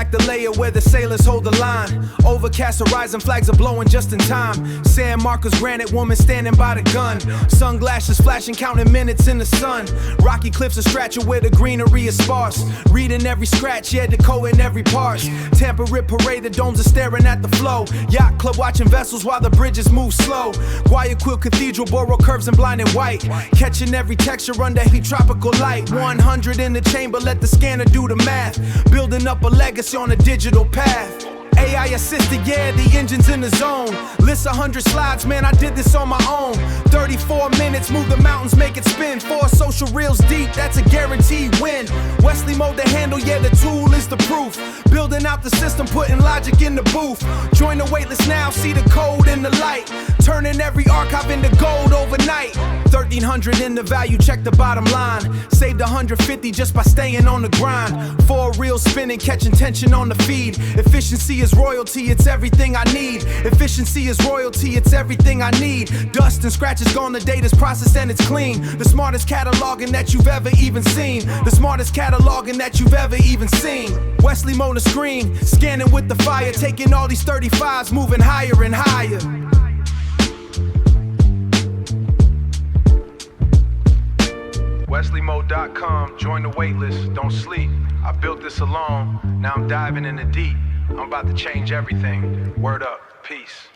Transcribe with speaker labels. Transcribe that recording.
Speaker 1: back the layer where the sailors hold the line. Overcast horizon, flags are blowing just in time. Sand markers, granite, woman standing by the gun. Sunglasses flashing, counting minutes in the sun. Rocky cliffs are stretching where the greenery is sparse. Reading every scratch, yeah, decoding every parse. Tampa Rip Parade, the domes are staring at the flow. Yacht club watching vessels while the bridges move slow. Guayaquil Cathedral, borough curves in blind and white. Catching every texture under heat, tropical light. 100 in the chamber, let the scanner do the math. Building up a legacy on a digital path. AI assisted, yeah, the engine's in the zone. List 100 slides, man, I did this on my own. 34 minutes, move the mountains, make it spin. 4 social reels deep, that's a guaranteed win. WesleyMode the handle, yeah, the tool is the proof. Building out the system, putting logic in the booth. Join the waitlist now, see the code in the light. Turning every archive into gold overnight. 1300 in the value, check the bottom line. Saved 150 just by staying on the grind. 4 reels spinning, catching tension on the feed. Efficiency is royalty, it's everything I need. Efficiency is royalty, it's everything I need. Dust and scratches gone, the data's processed and it's clean. The smartest cataloging that you've ever even seen. The smartest cataloging that you've ever even seen. WesleyMode the screen, scanning with the fire. Taking all these 35s, moving higher and higher. WesleyMode.com, join the waitlist, don't sleep. I built this alone, now I'm diving in the deep. I'm about to change everything. Word up, peace.